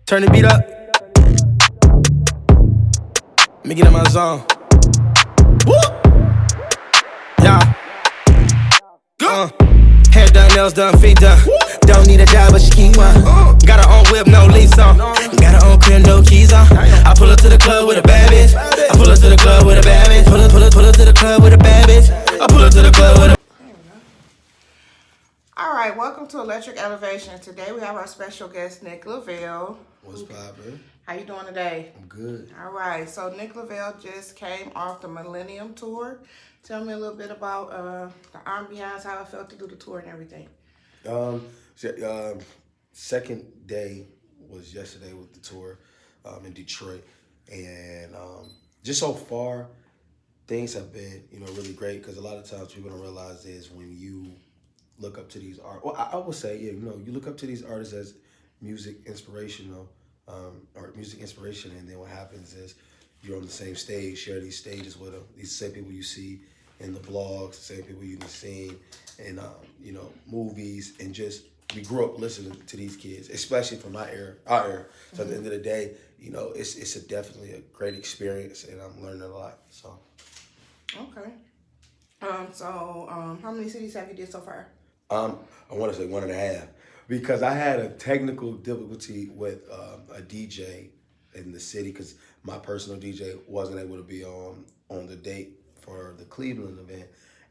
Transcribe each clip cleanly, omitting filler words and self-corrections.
Turn the beat up. Let me get in my zone. Woo! Yeah. Go. Hair done, nails done, feet done. Don't need a job, but she keep one. Got her own whip, no lease on. Got her own crib, no keys on. I pull up to the club with a bad bitch. I pull up to the club with a bad bitch. Pull up to the club with a bad bitch. I pull up to the club with a. All right, welcome to Electric Elevation. Today we have our special guest, Nick Lavelle. What's poppin'? How you doing today? I'm good. All right, so Nick Lavelle just came off the Millennium Tour. Tell me a little bit about the ambiance, how it felt to do the tour and everything. Second day was yesterday with the tour in Detroit, and just so far, things have been really great because a lot of times people don't realize is when you look up to these art. Well, I would say you look up to these artists as music inspirational, or music inspiration, and then what happens is you're on the same stage, share these stages with them. These same people you see in the blogs, the same people you can see in movies, and just we grew up listening to these kids, especially from our era. So at the end of the day, it's definitely a great experience, and I'm learning a lot. So. Okay. How many cities have you did so far? I want to say 1.5 because I had a technical difficulty with a DJ in the city because my personal DJ wasn't able to be on the date for the Cleveland event,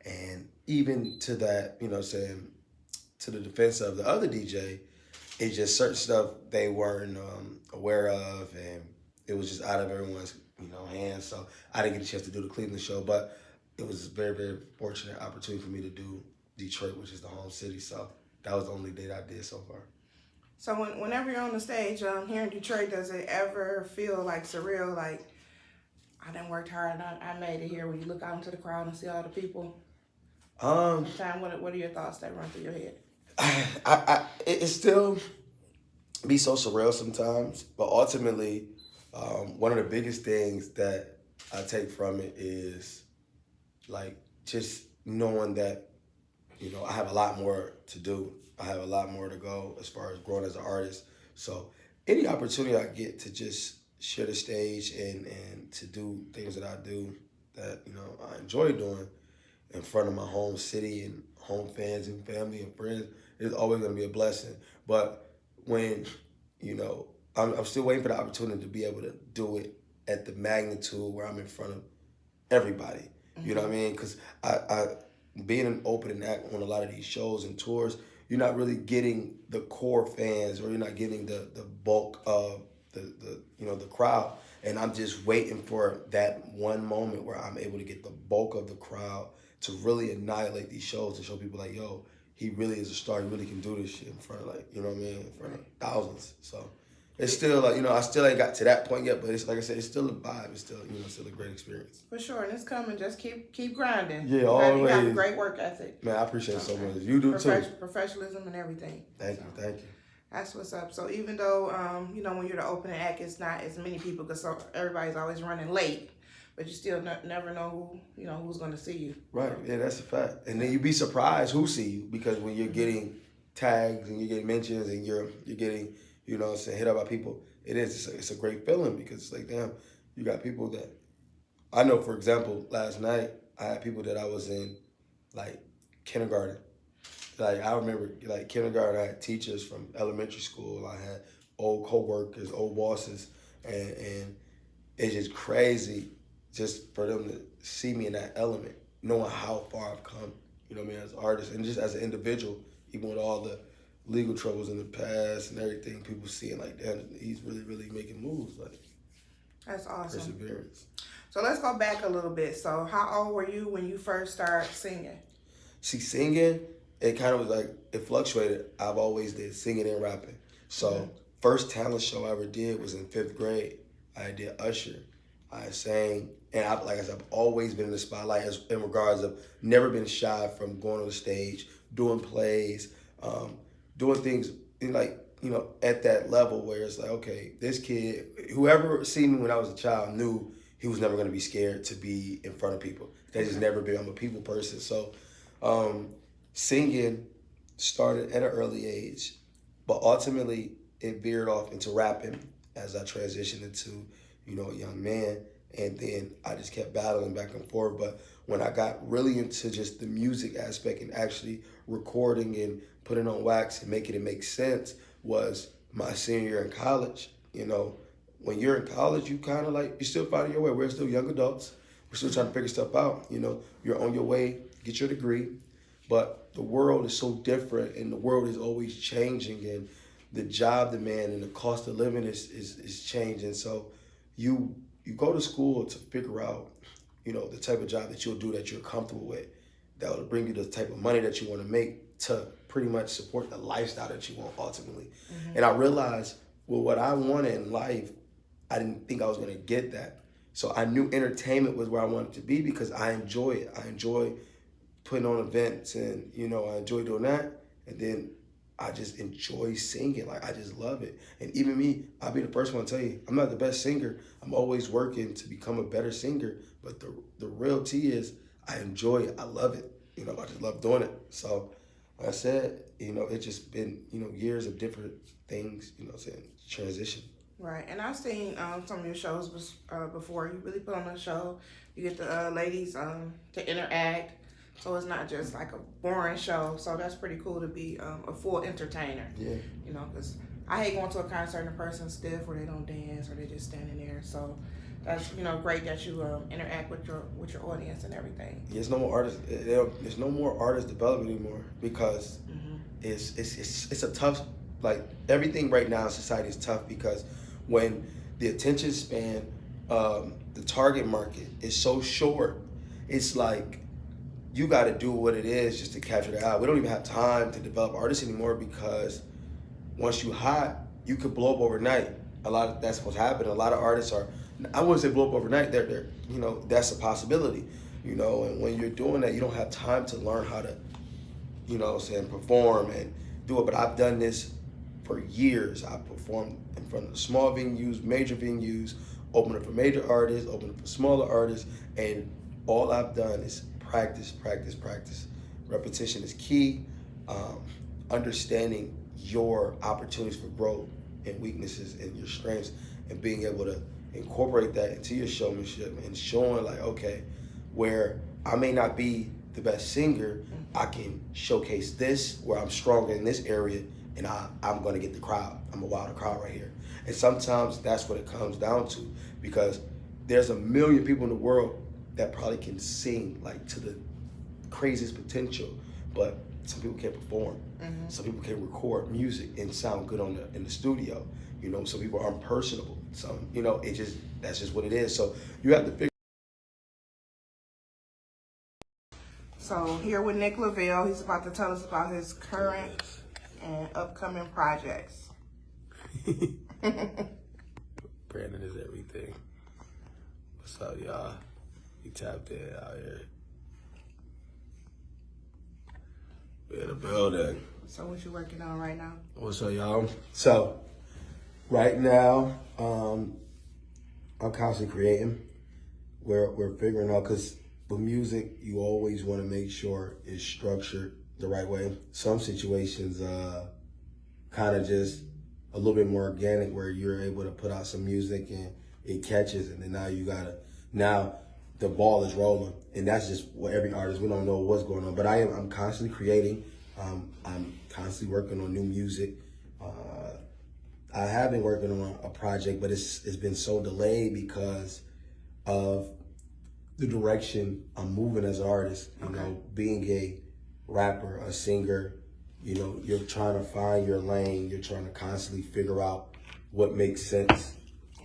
and even to that, to the defense of the other DJ, it's just certain stuff they weren't aware of, and it was just out of everyone's hands. So I didn't get a chance to do the Cleveland show, but it was a very, very fortunate opportunity for me to do Detroit, which is the home city. So that was the only date I did so far. So whenever you're on the stage here in Detroit, does it ever feel like surreal, like I done worked hard and I made it here, when you look out into the crowd and see all the people? Sometimes, what are your thoughts that run through your head? It still be so surreal sometimes, but ultimately, one of the biggest things that I take from it is like just knowing that I have a lot more to do. I have a lot more to go as far as growing as an artist. So any opportunity I get to just share the stage and to do things that I do that I enjoy doing in front of my home city and home fans and family and friends is always going to be a blessing. But when I'm still waiting for the opportunity to be able to do it at the magnitude where I'm in front of everybody. You know what I mean? Because I being an opening act on a lot of these shows and tours, you're not really getting the core fans, or you're not getting the bulk of the crowd. And I'm just waiting for that one moment where I'm able to get the bulk of the crowd to really annihilate these shows and show people like, yo, he really is a star. He really can do this shit in front of in front of thousands. So it's still I still ain't got to that point yet, but it's like I said, it's still a vibe. It's still still a great experience. For sure, and it's coming. Just keep grinding. Yeah, always. You have a great work ethic. Man, I appreciate it so much. You do too. Professionalism and everything. Thank you. That's what's up. So even though when you're the opening act, it's not as many people because everybody's always running late, but you still never know who's going to see you. Right. Yeah, that's a fact. And then you be surprised who see you, because when you're getting tags and you're getting mentions and you're getting hit up by people, it's a great feeling, because it's like, damn, you got people that I know. For example, last night I had people that I was in like kindergarten. Like I remember like kindergarten, I had teachers from elementary school, I had old coworkers, old bosses, and it's just crazy just for them to see me in that element, knowing how far I've come, as an artist and just as an individual, even with all the legal troubles in the past and everything, people seeing like, damn, he's really, really making moves. Like, that's awesome. Perseverance. So let's go back a little bit. So how old were you when you first started singing? See, singing, it kind of was like, it fluctuated. I've always did singing and rapping. So first talent show I ever did was in 5th grade. I did Usher. I sang, and like I said, I've always been in the spotlight in regards of never been shy from going on the stage, doing plays, doing things at that level where it's like, okay, this kid, whoever seen me when I was a child knew he was never going to be scared to be in front of people. They just never been. I'm a people person. So singing started at an early age, but ultimately it veered off into rapping as I transitioned into, you know, a young man. And then I just kept battling back and forth. But when I got really into just the music aspect and actually recording and putting on wax and making it make sense was my senior year in college. You know, when you're in college, you kind of like, you're still finding your way. We're still young adults. We're still trying to figure stuff out. You know, you're on your way, get your degree. But the world is so different, and the world is always changing, and the job demand and the cost of living is changing. So you go to school to figure out, you know, the type of job that you'll do that you're comfortable with, that will bring you the type of money that you want to make to pretty much support the lifestyle that you want ultimately. Mm-hmm. And I realized, well, what I wanted in life, I didn't think I was going to get that. So I knew entertainment was where I wanted to be because I enjoy it. I enjoy putting on events, and, you know, I enjoy doing that. And then I just enjoy singing. Like, I just love it. And even me, I'll be the first one to tell you, I'm not the best singer. I'm always working to become a better singer. But the real tea is I enjoy it. I love it. You know, I just love doing it. So, like I said, you know, it's just been, you know, years of different things, you know what I'm saying, transition. Right. And I've seen some of your shows before. You really put on a show. You get the ladies to interact. So it's not just like a boring show. So that's pretty cool to be a full entertainer. Yeah. You know, because I hate going to a concert and a person's stiff or they don't dance or they just standing there. So that's, you know, great that you interact with your audience and everything. Yeah, there's no more artists. There's no more artist development anymore because it's a tough, like, everything right now in society is tough because when the attention span, the target market is so short, it's like, you got to do what it is just to capture the eye. We don't even have time to develop artists anymore because once you hot, you could blow up overnight. That's what's happening. A lot of artists are, I wouldn't say blow up overnight. They're you know, that's a possibility. You know, and when you're doing that, you don't have time to learn how to, you know, perform and do it. But I've done this for years. I've performed in front of small venues, major venues, opening for major artists, opening for smaller artists, and all I've done is practice. Repetition is key. Understanding your opportunities for growth and weaknesses and your strengths, and being able to incorporate that into your showmanship and showing, like, okay, where I may not be the best singer, I can showcase this where I'm stronger in this area, and I'm going to get the crowd. I'm a wild crowd right here. And sometimes that's what it comes down to, because there's a million people in the world that probably can sing like to the craziest potential, but some people can't perform. Mm-hmm. Some people can record music and sound good in the studio. You know, some people are unpersonable. Some, you know, that's just what it is. So you have to figure. So here with Nick Lavelle, he's about to tell us about his current and upcoming projects. Brandon is everything. What's up, y'all? He tapped in out here. We're in the building. So what you working on right now? What's up, y'all? So right now, I'm constantly creating. We're figuring out, because with music, you always want to make sure it's structured the right way. Some situations kind of just a little bit more organic, where you're able to put out some music and it catches, and then now the ball is rolling. And that's just what every artist, we don't know what's going on. But I'm constantly creating. I'm constantly working on new music. I have been working on a project, but it's been so delayed because of the direction I'm moving as an artist. You know, being a rapper, a singer, you know, you're trying to find your lane. You're trying to constantly figure out what makes sense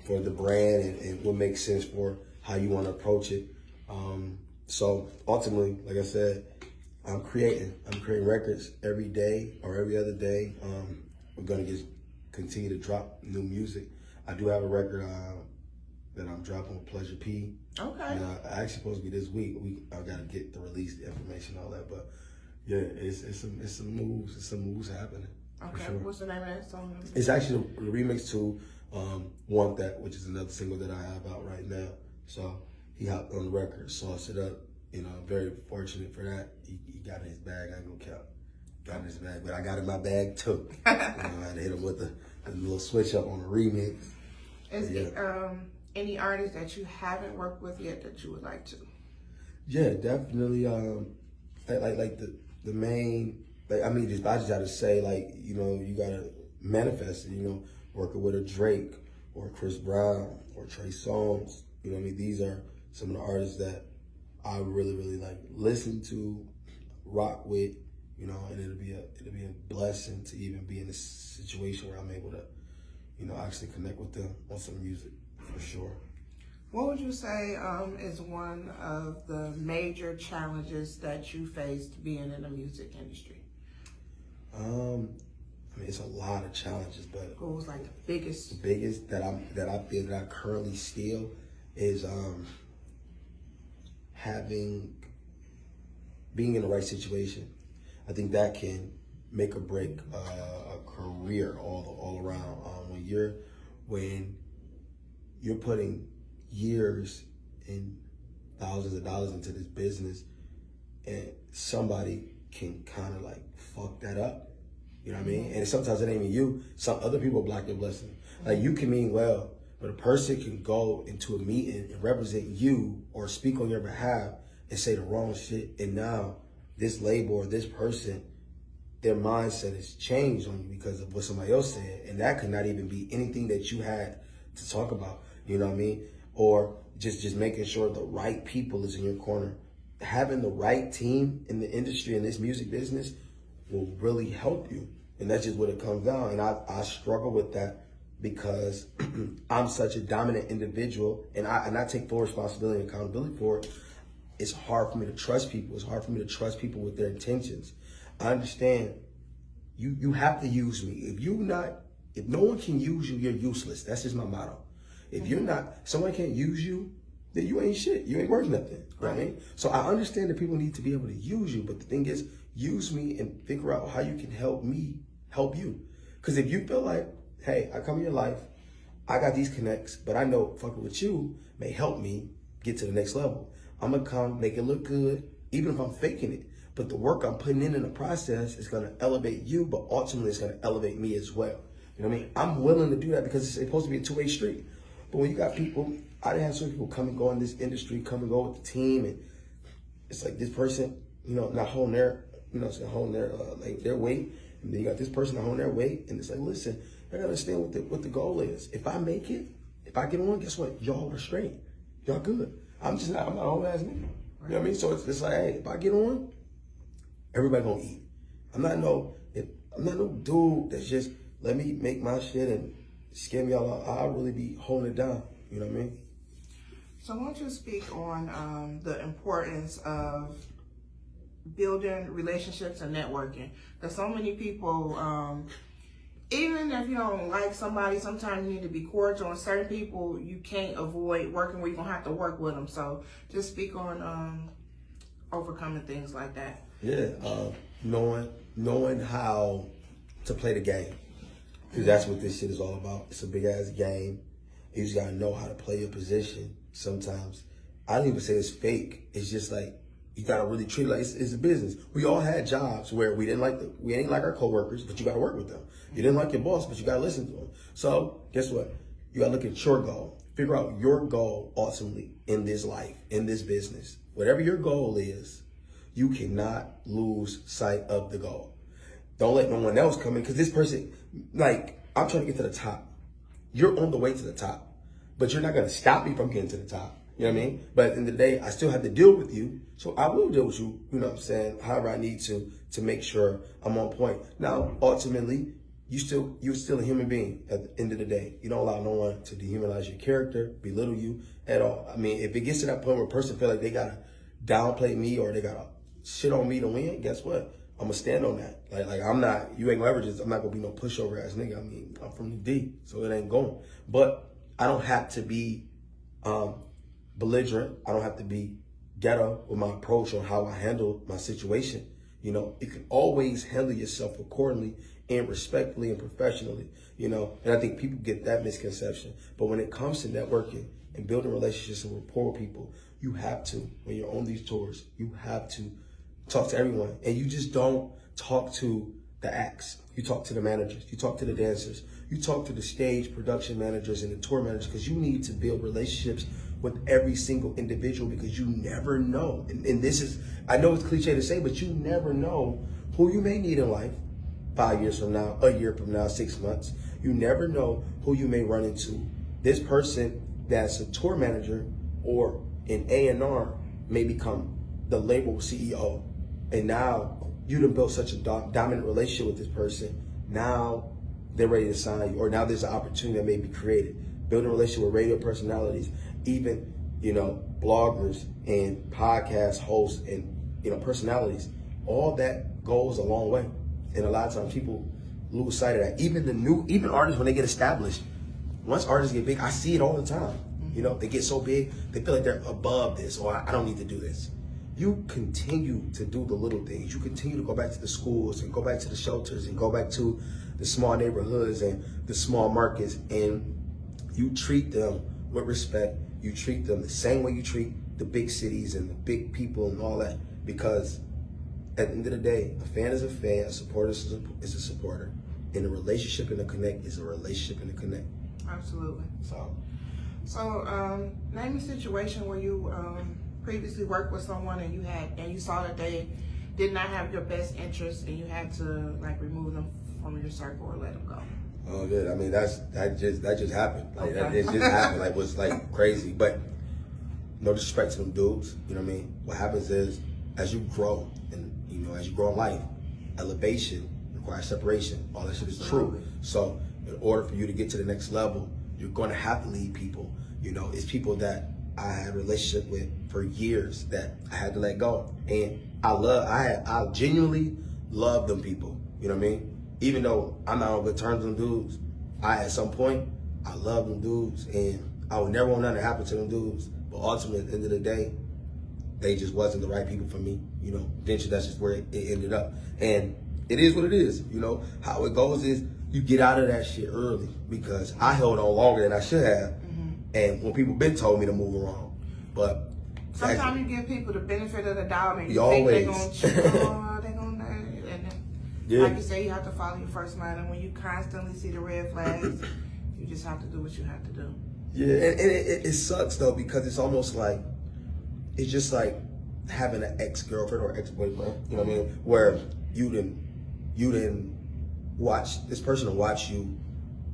for the brand and what makes sense for how you want to approach it. So ultimately, like I said, I'm creating records every day or every other day. We're gonna continue to drop new music. I do have a record that I'm dropping with Pleasure P. Okay. And, actually supposed to be this week. I gotta get the release, the information, all that. But yeah, it's some moves happening. Okay. Sure. What's the name of that song? It's actually a remix to Want That, which is another single that I have out right now. So he hopped on the record, sauced it up. You know, I'm very fortunate for that. He got in his bag. I ain't gonna count. got in his bag, but I got in my bag too. I had to hit him with the little switch up on the remix. Is it any artists that you haven't worked with yet that you would like to? Yeah, definitely. Like the main. Like, I just gotta say, like, you gotta manifest it. Working with a Drake or Chris Brown or Trey Songz. These are some of the artists that I really, really like listen to, rock with. And it'll be a blessing to even be in this situation where I'm able to, actually connect with them on some music for sure. What would you say is one of the major challenges that you faced being in the music industry? It's a lot of challenges, but what was like the biggest? The biggest that I feel that I currently still is being in the right situation. I think that can make or break a career all around. When you're putting years and thousands of dollars into this business, and somebody can kind of like fuck that up. You know what I mean? And sometimes it ain't even you. Some other people block your blessing. Like, you can mean well, but a person can go into a meeting and represent you or speak on your behalf and say the wrong shit. And now this label or this person, their mindset has changed on you because of what somebody else said. And that could not even be anything that you had to talk about. You know what I mean? Or just making sure the right people is in your corner. Having the right team in the industry, in this music business, will really help you. And that's just what it comes down. And I struggle with that because I'm such a dominant individual, and I take full responsibility and accountability for it. It's hard for me to trust people. It's hard for me to trust people with their intentions. I understand you have to use me. If no one can use you, you're useless. That's just my motto. If someone can't use you, then you ain't shit. You ain't worth nothing. Right? Right? So I understand that people need to be able to use you, but the thing is, use me and figure out how you can help me help you. Because if you feel like, hey, I come in your life, I got these connects, but I know fucking with you may help me get to the next level. I'm going to come, make it look good, even if I'm faking it. But the work I'm putting in the process is going to elevate you, but ultimately it's going to elevate me as well. You know what I mean? I'm willing to do that because it's supposed to be a two-way street. But when you got people, I done had some people come and go in this industry, come and go with the team, and it's like this person, not holding their, holding their weight, and then you got this person not holding their weight, and it's like, listen, I gotta understand what the goal is. If I make it, if I get on, guess what? Y'all are straight, y'all good. I'm not a whole ass nigga. You know what I mean? So it's like, hey, if I get on, everybody gonna eat. I'm not no dude that's just let me make my shit and scam y'all out. I'll really be holding it down. You know what I mean? So I want you to speak on the importance of building relationships and networking. There's so many people, even if you don't like somebody, sometimes you need to be cordial, and certain people you can't avoid working where you're gonna have to work with them. So just speak on overcoming things like that. Yeah, knowing how to play the game, because that's what this shit is all about. It's a big ass game. You just gotta know how to play your position. Sometimes I don't even say it's fake. It's just like you gotta really treat it like it's a business. We all had jobs where we ain't like our coworkers, but you gotta work with them. You didn't like your boss, but you gotta listen to them. So guess what? You gotta look at your goal. Figure out your goal ultimately in this life, in this business. Whatever your goal is, you cannot lose sight of the goal. Don't let no one else come in, because this person, like, I'm trying to get to the top. You're on the way to the top, but you're not gonna stop me from getting to the top. You know what I mean? But at the end of the day, I still have to deal with you. So I will deal with you, you know what I'm saying, however I need to make sure I'm on point. Now, ultimately, you're still a human being at the end of the day. You don't allow no one to dehumanize your character, belittle you at all. I mean, if it gets to that point where a person feel like they gotta downplay me or they gotta shit on me to win, guess what? I'm gonna stand on that. Like I'm not, you ain't gonna ever I'm not gonna be no pushover ass nigga. I mean, I'm from the D, so it ain't going. But I don't have to be belligerent. I don't have to be ghetto with my approach on how I handle my situation. You know, you can always handle yourself accordingly and respectfully and professionally, you know, and I think people get that misconception. But when it comes to networking and building relationships and rapport with people, you have to, when you're on these tours, you have to talk to everyone. And you just don't talk to the acts, you talk to the managers, you talk to the dancers, you talk to the stage production managers and the tour managers, because you need to build relationships with every single individual, because you never know. And this is, I know it's cliche to say, but you never know who you may need in life 5 years from now, a year from now, 6 months. You never know who you may run into. This person that's a tour manager or an A&R may become the label CEO. And now you done built such a dominant relationship with this person. Now they're ready to sign you, or now there's an opportunity that may be created. Building a relationship with radio personalities, even, bloggers and podcast hosts and, personalities. All that goes a long way. And a lot of times people lose sight of that. Even artists, when they get established, once artists get big, I see it all the time. They get so big, they feel like they're above this, or I don't need to do this. You continue to do the little things. You continue to go back to the schools and go back to the shelters and go back to the small neighborhoods and the small markets, and you treat them with respect. You treat them the same way you treat the big cities and the big people and all that, because at the end of the day, a fan is a fan, a supporter is a supporter, and a relationship and a connect is a relationship and a connect. Absolutely. So, name a situation where you previously worked with someone and you saw that they did not have your best interest, and you had to remove them from your circle or let them go. Oh, good. I mean, that just happened. Okay. It just happened. It was crazy. But no disrespect to them dudes. You know what I mean? What happens is, as you grow, and as you grow in life, elevation requires separation. All that shit is true. So, in order for you to get to the next level, you're going to have to lead people. It's people that I had a relationship with for years that I had to let go, and I genuinely love them people. You know what I mean? Even though I'm not on good terms with them dudes, at some point, I love them dudes, and I would never want nothing to happen to them dudes. But ultimately, at the end of the day, they just wasn't the right people for me. Eventually that's just where it ended up. And it is what it is. How it goes is you get out of that shit early, because I held on longer than I should have. And when people been told me to move around, but sometimes you give people the benefit of the doubt, and you always think they're gonna and then, like you say, you have to follow your first mind. And when you constantly see the red flags, you just have to do what you have to do. Yeah, and it sucks though, because it's almost like, it's just like having an ex-girlfriend or ex-boyfriend, you know what I mean? Where you didn't watch this person to watch you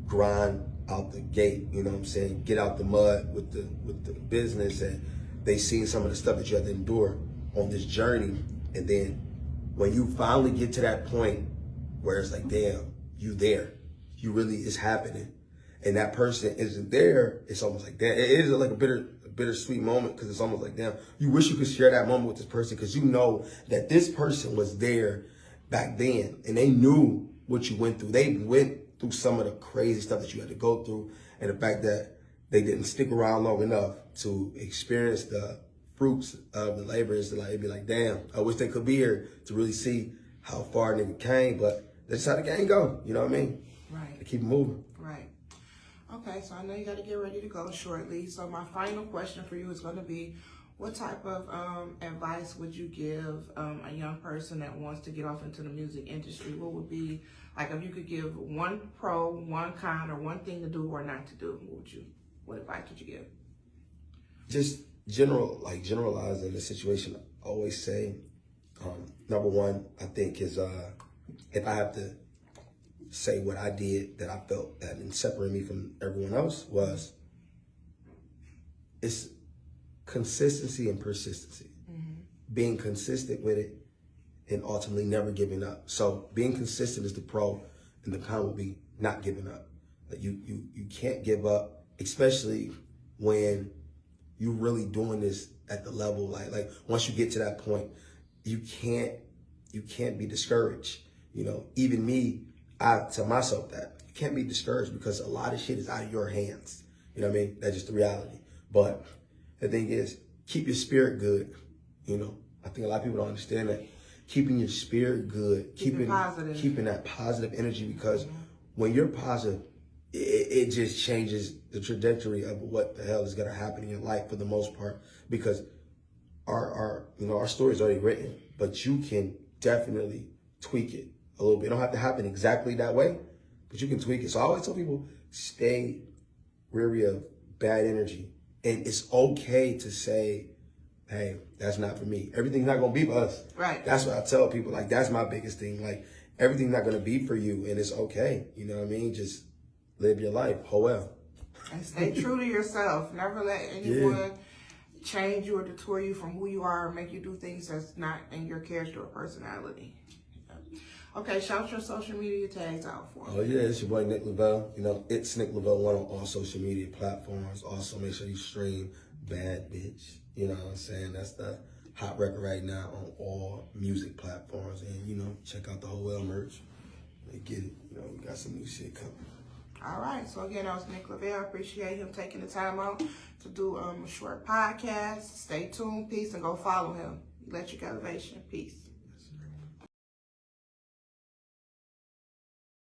grind out the gate, you know what I'm saying? Get out the mud with the business, and they seen some of the stuff that you had to endure on this journey. And then when you finally get to that point where it's like, damn, you there, you really, it's happening, and that person isn't there, it's almost like, damn, it is like a bittersweet moment, because it's almost like, damn, you wish you could share that moment with this person, because you know that this person was there back then, and they knew what you went through. They went through some of the crazy stuff that you had to go through, and the fact that they didn't stick around long enough to experience the fruits of the labor is to be like, damn, I wish they could be here to really see how far a nigga came, but that's how the game go, you know what I mean? Right. To keep it moving. Right. Okay, so I know you got to get ready to go shortly. So my final question for you is going to be, what type of advice would you give a young person that wants to get off into the music industry? What would be, if you could give one pro, one con, or one thing to do or not to do, what advice would you give? Just generalizing the situation, I always say, number one, I think is, if I have to say what I did that I felt that separated me from everyone else, was it's consistency and persistency. Being consistent with it and ultimately never giving up. So being consistent is the pro, and the con will be not giving up. You can't give up, especially when you're really doing this at the level, like once you get to that point, you can't be discouraged. Even me, I tell myself that you can't be discouraged, because a lot of shit is out of your hands. You know what I mean? That's just the reality. But the thing is, keep your spirit good. I think a lot of people don't understand that. Keeping your spirit good, keeping that positive energy, because when you're positive, it just changes the trajectory of what the hell is gonna happen in your life for the most part. Because our story is already written, but you can definitely tweak it a little bit. It don't have to happen exactly that way, but you can tweak it. So I always tell people, stay weary of bad energy. And it's okay to say, hey, that's not for me. Everything's not going to be for us. Right. That's what I tell people. Like, that's my biggest thing. Like, everything's not going to be for you, and it's okay. You know what I mean? Just live your life. Oh, well. And stay true to yourself. Never let anyone change you or detour you from who you are or make you do things that's not in your character or personality. Okay, shout your social media tags out for me. Oh, yeah, it's your boy Nick Lavelle. You know, it's Nick Lavelle 1 on all social media platforms. Also, make sure you stream Bad Bitch. You know what I'm saying? That's the hot record right now on all music platforms. And, you know, check out the Whole merch. They get it. You know, we got some new shit coming. All right. So, again, that was Nick Lavelle. I appreciate him taking the time out to do a short podcast. Stay tuned. Peace. And go follow him. Electric Elevation. Peace.